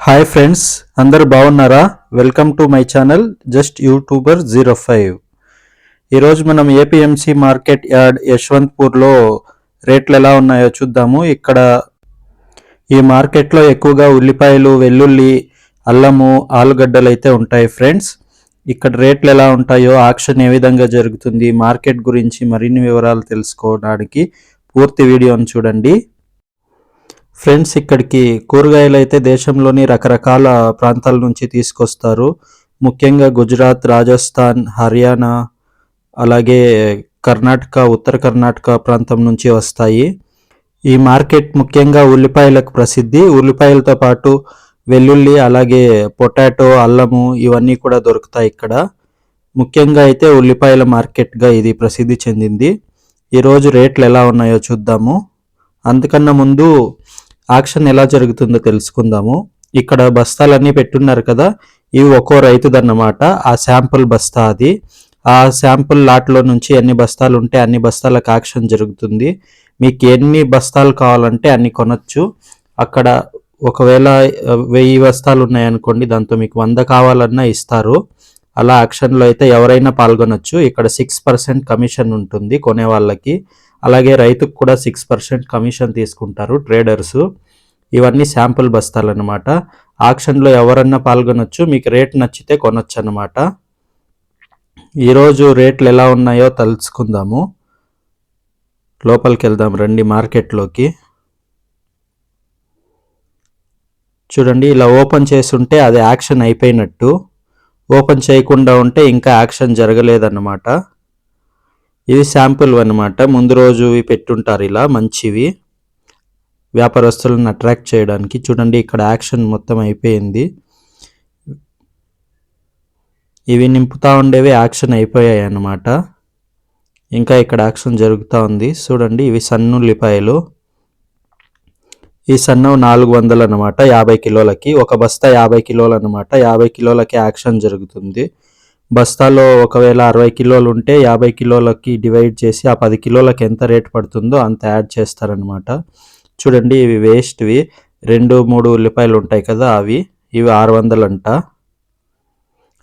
Hi friends, అందరు బాగున్నారా? Welcome to my channel just YouTuber 05. ఈరోజు మనం ఏపీఎంసీ మార్కెట్ యార్డ్ యశ్వంత్పూర్లో రేట్లు ఎలా ఉన్నాయో చూద్దాము. ఇక్కడ ఈ మార్కెట్లో ఎక్కువగా ఉల్లిపాయలు, వెల్లుల్లి, అల్లము, ఆలుగడ్డలు అయితే ఉంటాయి ఫ్రెండ్స్. ఇక్కడ రేట్లు ఎలా ఉంటాయో, ఆక్షన్ ఏ విధంగా జరుగుతుంది, మార్కెట్ గురించి మరిన్ని వివరాలు తెలుసుకోవడానికి పూర్తి వీడియోను చూడండి. ఫ్రెండ్స్, ఇక్కడికి కూరగాయలు అయితే దేశంలోని రకరకాల ప్రాంతాల నుంచి తీసుకొస్తారు. ముఖ్యంగా గుజరాత్, రాజస్థాన్, హర్యానా, అలాగే కర్ణాటక, ఉత్తర కర్ణాటక ప్రాంతం నుంచి వస్తాయి. ఈ మార్కెట్ ముఖ్యంగా ఉల్లిపాయలకు ప్రసిద్ధి. ఉల్లిపాయలతో పాటు వెల్లుల్లి, అలాగే పొటాటో, అల్లము ఇవన్నీ కూడా దొరుకుతాయి ఇక్కడ. ముఖ్యంగా అయితే ఉల్లిపాయల మార్కెట్గా ఇది ప్రసిద్ధి చెందింది. ఈరోజు రేట్లు ఎలా ఉన్నాయో చూద్దాము. అంతకన్నా ముందు ఆక్షన్ ఎలా జరుగుతుందో తెలుసుకుందాము. ఇక్కడ బస్తాలన్నీ పెట్టున్నారు కదా, ఇవి ఒక్కో రైతుదన్నమాట. ఆ శాంపుల్ బస్తా అది. ఆ శాంపుల్ లాట్లో నుంచి ఎన్ని బస్తాలు ఉంటే అన్ని బస్తాలకు ఆక్షన్ జరుగుతుంది. మీకు ఎన్ని బస్తాలు కావాలంటే అన్ని కొనొచ్చు. అక్కడ ఒకవేళ 1000 బస్తాలు ఉన్నాయనుకోండి, దాంతో మీకు 100 కావాలన్నా ఇస్తారు. అలా ఆక్షన్లో అయితే ఎవరైనా పాల్గొనొచ్చు. ఇక్కడ 6% కమిషన్ ఉంటుంది కొనే వాళ్ళకి. అలాగే రైతుకు కూడా 6% కమిషన్ తీసుకుంటారు ట్రేడర్సు. ఇవన్నీ శాంపుల్ బస్తాలు అన్నమాట. ఆక్షన్లో ఎవరన్నా పాల్గొనొచ్చు. మీకు రేట్ నచ్చితే కొనొచ్చు అన్నమాట. ఈరోజు రేట్లు ఎలా ఉన్నాయో తెలుసుకుందాము. లోపలికి వెళ్దాం రండి మార్కెట్లోకి. చూడండి, ఇలా ఓపెన్ చేస్తుంటే అది యాక్షన్ అయిపోయినట్టు. ఓపెన్ చేయకుండా ఉంటే ఇంకా యాక్షన్ జరగలేదన్నమాట. ఇవి శాంపుల్ అన్నమాట. ముందు రోజు పెట్టుంటారు ఇలా మంచివి, వ్యాపారస్తులను అట్రాక్ట్ చేయడానికి. చూడండి, ఇక్కడ యాక్షన్ మొత్తం అయిపోయింది. ఇవి నింపుతా ఉండేవి యాక్షన్ అయిపోయాయి అన్నమాట. ఇంకా ఇక్కడ యాక్షన్ జరుగుతూ ఉంది. చూడండి, ఇవి సన్నుల్లిపాయలు. ఈ సన్నం 400 అనమాట, 50 కిలోలకి. ఒక బస్తా 50 కిలోలు అనమాట. 50 కిలోలకి యాక్షన్ జరుగుతుంది. బస్తాలో ఒకవేళ 60 కిలోలు ఉంటే 50 కిలోలకి డివైడ్ చేసి ఆ 10 కిలోలకి ఎంత రేట్ పడుతుందో అంత యాడ్ చేస్తారనమాట. చూడండి, ఇవి వేస్ట్వి 2-3 ఉల్లిపాయలు ఉంటాయి కదా, ఇవి 600 అంట.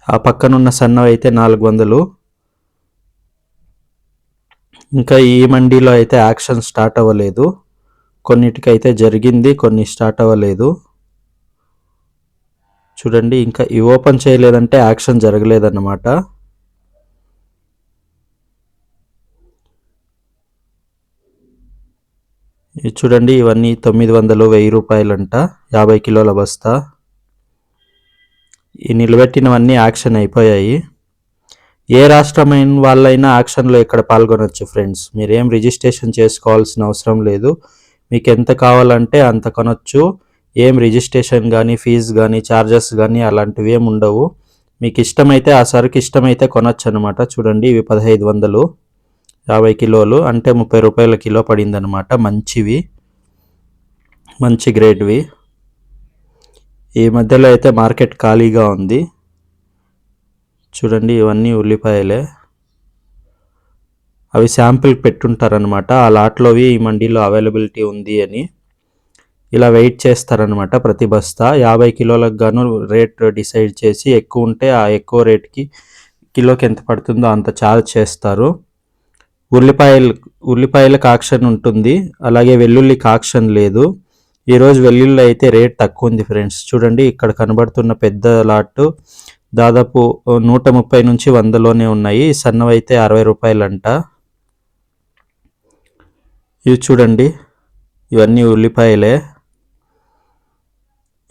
ఆ పక్కనున్న సన్నవి అయితే 400. ఇంకా ఈ మండీలో అయితే యాక్షన్ స్టార్ట్ అవ్వలేదు. కొన్నిటికైతే జరిగింది, కొన్ని స్టార్ట్ అవ్వలేదు. చూడండి, ఇంకా ఇవి ఓపెన్ చేయలేదంటే యాక్షన్ జరగలేదన్నమాట. ఇది చూడండి, ఇవన్నీ 900-1000 రూపాయలంట, 50 కిలోల బస్తా. ఈ నిలబెట్టినవన్నీ యాక్షన్ అయిపోయాయి. ఏ రాష్ట్రమైన వాళ్ళైనా యాక్షన్లో ఇక్కడ పాల్గొనొచ్చు ఫ్రెండ్స్. మీరేం రిజిస్ట్రేషన్ చేసుకోవాల్సిన అవసరం లేదు. మీకు ఎంత కావాలంటే అంత కొనొచ్చు. ఏం రిజిస్ట్రేషన్ కానీ, ఫీజు కానీ, ఛార్జెస్ కానీ అలాంటివి ఏమి ఉండవు. మీకు ఇష్టమైతే ఆ సరుకు ఇష్టమైతే కొనొచ్చు అనమాట. చూడండి, ఇవి 1500, 50 కిలోలు అంటే 30 రూపాయల కిలో పడిందనమాట. మంచివి, మంచి గ్రేడ్వి. ఈ మధ్యలో అయితే మార్కెట్ ఖాళీగా ఉంది. చూడండి, ఇవన్నీ ఉల్లిపాయలే. అవి శాంపిల్ పెట్టుంటారనమాట. ఆ లాట్లోవి ఈ మండీలో అవైలబిలిటీ ఉంది అని ఇలా వెయిట్ చేస్తారనమాట. ప్రతి బస్తా 50 కిలోలకు గాను రేట్ డిసైడ్ చేసి, ఎక్కువ ఉంటే ఆ ఎక్కువ రేట్కి కిలోకి ఎంత పడుతుందో అంత ఛార్జ్ చేస్తారు. ఉల్లిపాయలకు ఆక్షన్ ఉంటుంది, అలాగే వెల్లుల్లికి ఆక్షన్ లేదు. ఈరోజు వెల్లుల్లి అయితే రేట్ తక్కువ ఉంది ఫ్రెండ్స్. చూడండి, ఇక్కడ కనబడుతున్న పెద్ద లాట్ దాదాపు 130 నుంచి 100లోనే ఉన్నాయి. సన్నవైతే 60 రూపాయలంట. ఇవి చూడండి, ఇవన్నీ ఉల్లిపాయలే.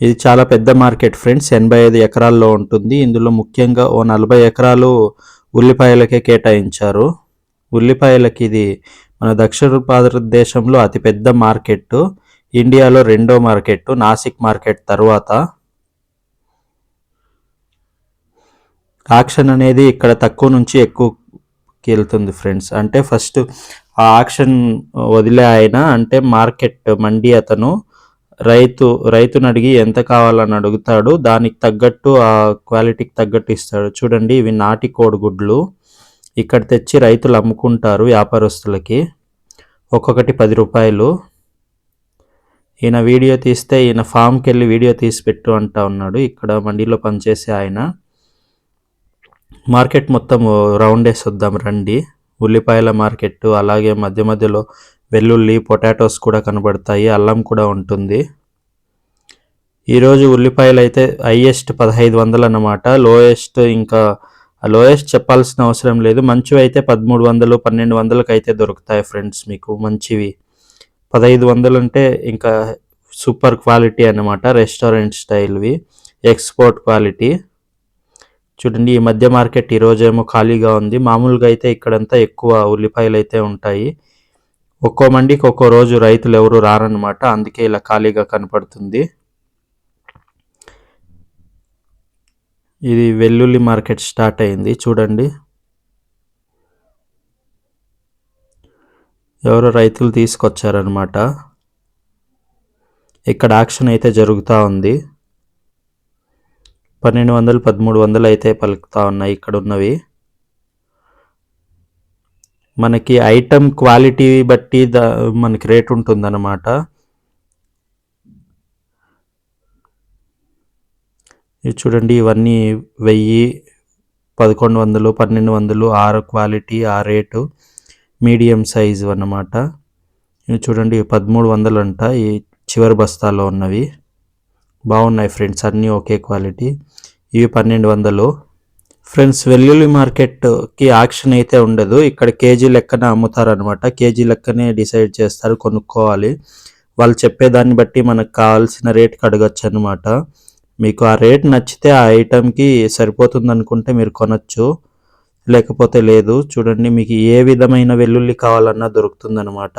ఇది చాలా పెద్ద మార్కెట్ ఫ్రెండ్స్, 85 ఎకరాల్లో ఉంటుంది. ఇందులో ముఖ్యంగా 40 ఎకరాలు ఉల్లిపాయలకే కేటాయించారు. ఉల్లిపాయలకి ఇది మన దక్షిణ భారతదేశంలో అతిపెద్ద మార్కెట్. ఇండియాలో 2వ మార్కెట్, నాసిక్ మార్కెట్ తర్వాత. ఆక్షన్ అనేది ఇక్కడ తక్కువ నుంచి ఎక్కువకి వెళ్తుంది ఫ్రెండ్స్. అంటే ఫస్ట్ ఆ ఆక్షన్ వదిలే ఆయన, అంటే మార్కెట్ మండి అతను రైతుని అడిగి ఎంత కావాలని అడుగుతాడు. దానికి తగ్గట్టు, ఆ క్వాలిటీకి తగ్గట్టు ఇస్తాడు. చూడండి, ఇవి నాటి కోడిగుడ్లు. ఇక్కడ తెచ్చి రైతులు అమ్ముకుంటారు వ్యాపారస్తులకి. ఒక్కొక్కటి 10 రూపాయలు. ఈయన వీడియో తీస్తే ఈయన ఫామ్కి వెళ్ళి వీడియో తీసి పెట్టు అంటా ఉన్నాడు. ఇక్కడ మండీలో పనిచేసే ఆయన. మార్కెట్ మొత్తం రౌండ్ వేసి వద్దాం రండి. ఉల్లిపాయల మార్కెట్, అలాగే మధ్య మధ్యలో వెల్లుల్లి, పొటాటోస్ కూడా కనబడతాయి, అల్లం కూడా ఉంటుంది. ఈరోజు ఉల్లిపాయలు అయితే హైయెస్ట్ 1500 అన్నమాట. లోయెస్ట్ చెప్పాల్సిన అవసరం లేదు. మంచివి అయితే 1300, 1200కి అయితే దొరుకుతాయి ఫ్రెండ్స్ మీకు మంచివి. 1500 అంటే ఇంకా సూపర్ క్వాలిటీ అన్నమాట, రెస్టారెంట్ స్టైల్వి, ఎక్స్పోర్ట్ క్వాలిటీ. చూడండి ఈ మధ్య మార్కెట్ ఈరోజేమో ఖాళీగా ఉంది. మామూలుగా అయితే ఇక్కడంతా ఎక్కువ ఉల్లిపాయలు అయితే ఉంటాయి. ఒక్కో మండికి ఒక్కో రోజు రైతులు ఎవరు రారన్నమాట, అందుకే ఇలా ఖాళీగా కనపడుతుంది. ఇది వెల్లుల్లి మార్కెట్ స్టార్ట్ అయింది చూడండి. ఎవరో రైతులు తీసుకొచ్చారనమాట. ఇక్కడ యాక్షన్ అయితే జరుగుతూ ఉంది. 1200, 1300 అయితే పలుకుతూ ఉన్నాయి ఇక్కడ ఉన్నవి. మనకి ఐటమ్ క్వాలిటీ బట్టి మనకి రేట్ ఉంటుందన్నమాట. ఇది చూడండి, ఇవన్నీ 1000, 1100, 1200, 6 క్వాలిటీ, ఆ రేటు మీడియం సైజు అన్నమాట. ఇవి చూడండి 1300 అంట ఈ చివరి బస్తాలో ఉన్నవి. బాగున్నాయి ఫ్రెండ్స్, అన్నీ ఒకే క్వాలిటీ. ఇవి 1200. ఫ్రెండ్స్ వెల్లుల్లి మార్కెట్కి ఆక్షన్ అయితే ఉండదు, ఇక్కడ కేజీ లెక్కన అమ్ముతారనమాట. కేజీ లెక్కనే డిసైడ్ చేస్తారు, కొనుక్కోవాలి. వాళ్ళు చెప్పేదాన్ని బట్టి మనకు కావాల్సిన రేట్కి అడగచ్చు అనమాట. మీకు ఆ రేట్ నచ్చితే ఆ ఐటెంకి సరిపోతుంది అనుకుంటే మీరు కొనచ్చు, లేకపోతే లేదు. చూడండి మీకు ఏ విధమైన వెల్లుల్లి కావాలన్నా దొరుకుతుందనమాట.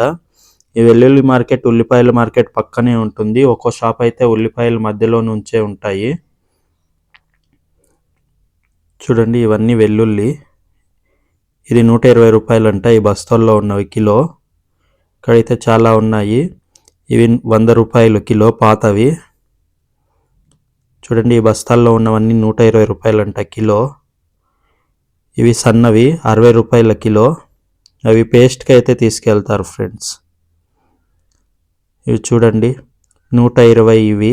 ఈ వెల్లుల్లి మార్కెట్ ఉల్లిపాయల మార్కెట్ పక్కనే ఉంటుంది. ఒక్కో షాప్ అయితే ఉల్లిపాయల మధ్యలో నుంచే ఉంటాయి. చూడండి ఇవన్నీ వెల్లుల్లి. ఇది 120 రూపాయలు అంట ఈ బస్తాల్లో ఉన్నవి కిలో. ఇక్కడైతే చాలా ఉన్నాయి. ఇవి 100 రూపాయలు కిలో పాతవి. చూడండి ఈ బస్తాల్లో ఉన్నవన్నీ 120 రూపాయలు అంట కిలో. ఇవి సన్నవి 60 రూపాయల కిలో. అవి పేస్ట్కి అయితే తీసుకెళ్తారు ఫ్రెండ్స్. ఇవి చూడండి 120, ఇవి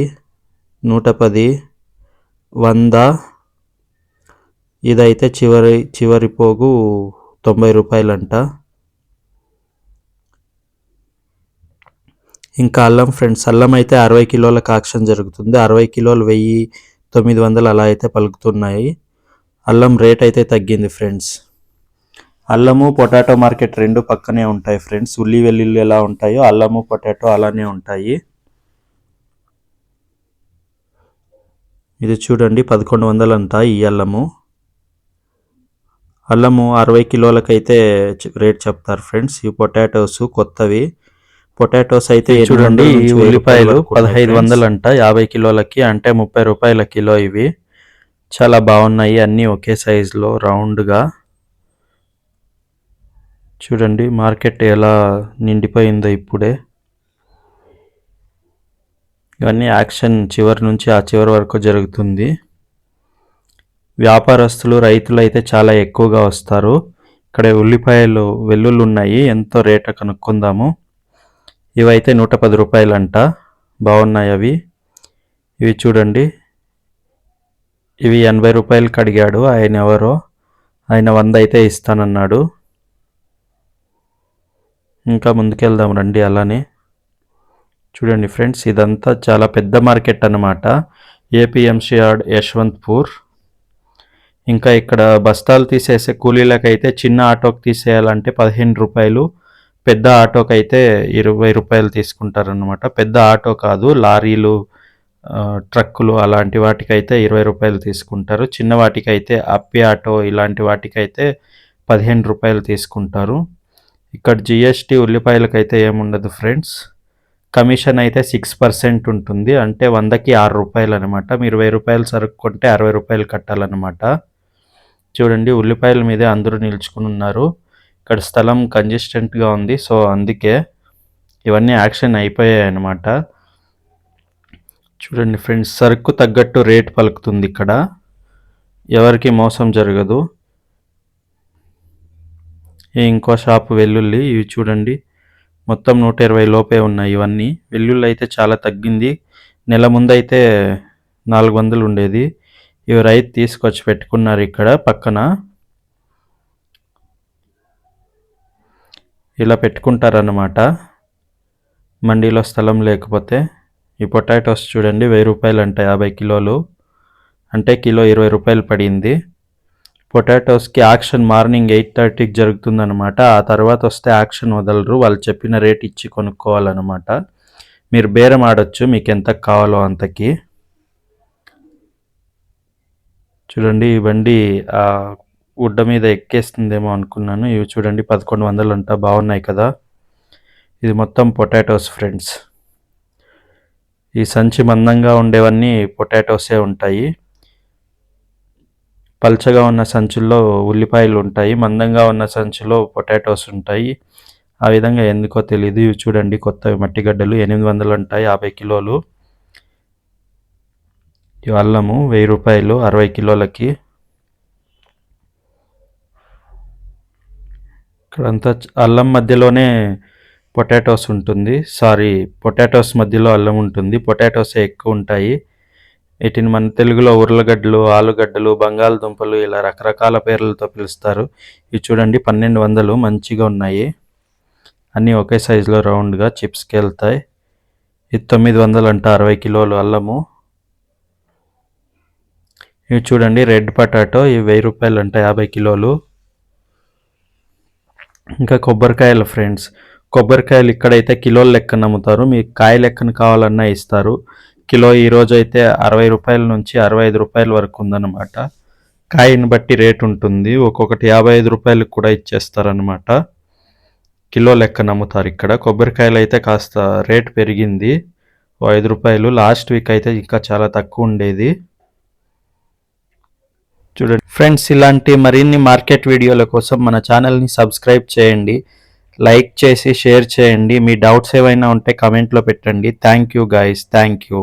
110, 100. ఇదైతే చివరి పోగు 90 రూపాయలంట. ఇంకా అల్లం ఫ్రెండ్స్, అల్లం అయితే 60 కిలోలకు ఆక్షన్ జరుగుతుంది. 60 కిలోలు 1900 అలా అయితే పలుకుతున్నాయి. అల్లం రేట్ అయితే తగ్గింది ఫ్రెండ్స్. అల్లము పొటాటో మార్కెట్ రెండు పక్కనే ఉంటాయి ఫ్రెండ్స్. ఉల్లి వెల్లుల్లి ఎలా ఉంటాయో అల్లము పొటాటో అలానే ఉంటాయి. ఇది చూడండి 1100 అంట ఈ అల్లము. 60 కిలోలకైతే రేట్ చెప్తారు ఫ్రెండ్స్. ఈ పొటాటోస్ కొత్తవి. పొటాటోస్ అయితే చూడండి ఈ ఉల్లిపాయలు 1500 అంట 50 కిలోలకి, అంటే 30 రూపాయల కిలో. ఇవి చాలా బాగున్నాయి, అన్నీ ఒకే సైజులో రౌండ్గా. చూడండి మార్కెట్ ఎలా నిండిపోయిందో ఇప్పుడే. ఇవన్నీ యాక్షన్ చివరి నుంచి ఆ చివరి వరకు జరుగుతుంది. వ్యాపారస్తులు, రైతులు అయితే చాలా ఎక్కువగా వస్తారు. ఇక్కడ ఉల్లిపాయలు వెల్లుల్లి ఉన్నాయి, ఎంతో రేట కనుక్కుందాము. ఇవైతే 110 రూపాయలు అంట, బాగున్నాయి అవి. ఇవి చూడండి, ఇవి 80 రూపాయలకి అడిగాడు ఆయన. ఎవరో ఆయన 100 అయితే ఇస్తానన్నాడు. ఇంకా ముందుకెళ్దాం రండి. అలానే చూడండి ఫ్రెండ్స్, ఇదంతా చాలా పెద్ద మార్కెట్ అన్నమాట, ఏపీఎంసీ యార్డ్ యశ్వంత్పూర్. ఇంకా ఇక్కడ బస్తాలు తీసేసే కూలీలకైతే చిన్న ఆటోకి తీసేయాలంటే 15 రూపాయలు, పెద్ద ఆటోకి అయితే 20 రూపాయలు తీసుకుంటారనమాట. పెద్ద ఆటో కాదు, లారీలు, ట్రక్కులు అలాంటి వాటికైతే 20 రూపాయలు తీసుకుంటారు. చిన్న వాటికైతే అప్పి ఆటో ఇలాంటి వాటికైతే 15 రూపాయలు తీసుకుంటారు. ఇక్కడ జిఎస్టీ ఉల్లిపాయలకైతే ఏముండదు ఫ్రెండ్స్. కమిషన్ అయితే 6% ఉంటుంది, అంటే 100కి 6 రూపాయలు అనమాట. మీరు 1000 రూపాయలు సరుకు కొంటే 60 రూపాయలు కట్టాలన్నమాట. చూడండి ఉల్లిపాయల మీదే అందరూ నిల్చుకుని ఉన్నారు. ఇక్కడ స్థలం కంజెస్టెంట్గా ఉంది, సో అందుకే ఇవన్నీ యాక్షన్ అయిపోయాయి అన్నమాట. చూడండి ఫ్రెండ్స్, సరుకు తగ్గట్టు రేట్ పలుకుతుంది ఇక్కడ, ఎవరికి మోసం జరగదు. ఇంకో షాపు వెల్లుల్లి. ఇవి చూడండి మొత్తం 120 లోపే ఉన్నాయి ఇవన్నీ. వెల్లుల్లి అయితే చాలా తగ్గింది. నెల ముందైతే 400 ఉండేది. ఇవి రైతు తీసుకొచ్చి పెట్టుకున్నారు ఇక్కడ పక్కన. ఇలా పెట్టుకుంటారన్నమాట మండీలో స్థలం లేకపోతే. ఈ పొటాటోస్ చూడండి 1000 రూపాయలు అంట 50 కిలోలు, అంటే కిలో 20 రూపాయలు పడింది. పొటాటోస్కి ఆక్షన్ మార్నింగ్ 8:30కి జరుగుతుందన్నమాట. ఆ తర్వాత వస్తే ఆక్షన్ వదలరు, వాళ్ళు చెప్పిన రేట్ ఇచ్చి కొనుక్కోవాలన్నమాట. మీరు బేరం ఆడొచ్చు మీకు ఎంత కావాలో అంతకి. చూడండి ఈ బండి ఆ గుడ్డ మీద ఎక్కేస్తుందేమో అనుకున్నాను. ఇవి చూడండి 1100 అంట, బాగున్నాయి కదా. ఇది మొత్తం పొటాటోస్ ఫ్రెండ్స్. ఈ సంచి మందంగా ఉండేవన్నీ పొటాటోసే ఉంటాయి. పల్చగా ఉన్న సంచుల్లో ఉల్లిపాయలు ఉంటాయి, మందంగా ఉన్న సంచిలో పొటాటోస్ ఉంటాయి. ఆ విధంగా ఎందుకో తెలియదు. ఇవి చూడండి కొత్తవి మట్టిగడ్డలు 800 అంటాయి 50 కిలోలు. ఇవి అల్లము 1000 రూపాయలు 60 కిలోలకి. ఇక్కడంతా అల్లం మధ్యలోనే పొటాటోస్ ఉంటుంది. పొటాటోస్ మధ్యలో అల్లం ఉంటుంది. పొటాటోసే ఎక్కువ ఉంటాయి. వీటిని మన తెలుగులో ఉర్లగడ్డలు, ఆలుగడ్డలు, బంగాళదుంపలు ఇలా రకరకాల పేర్లతో పిలుస్తారు. ఇవి చూడండి 1200 మంచిగా ఉన్నాయి. అన్నీ ఒకే సైజులో రౌండ్గా చిప్స్కి వెళ్తాయి. ఇది 900 అంట 60 కిలోలు అల్లము. ఇవి చూడండి రెడ్ పొటాటో, ఇవి 1000 రూపాయలు అంట 50 కిలోలు. ఇంకా కొబ్బరికాయలు ఫ్రెండ్స్. కొబ్బరికాయలు ఇక్కడైతే కిలోల లెక్కన అమ్ముతారు, మీకు కాయ లెక్కన కావాలన్నా ఇస్తారు. కిలో ఈరోజు అయితే 60 రూపాయల నుంచి 65 రూపాయల వరకు ఉందన్నమాట. కాయని బట్టి రేట్ ఉంటుంది, ఒక్కొక్కటి 55 రూపాయలకు కూడా ఇచ్చేస్తారనమాట. కిలో లెక్కన అమ్ముతారు ఇక్కడ. కొబ్బరికాయలు అయితే కాస్త రేట్ పెరిగింది, 5 రూపాయలు. లాస్ట్ వీక్ అయితే ఇంకా చాలా తక్కువ ఉండేది. చూడండి ఫ్రెండ్స్, ఇలాంటి మరిన్ని మార్కెట్ వీడియోల కోసం మన ఛానల్ని సబ్స్క్రైబ్ చేయండి, లైక్ చేసి షేర్ చేయండి. మీ డౌట్స్ ఏమైనా ఉంటే కమెంట్లో పెట్టండి. Thank you guys, thank you.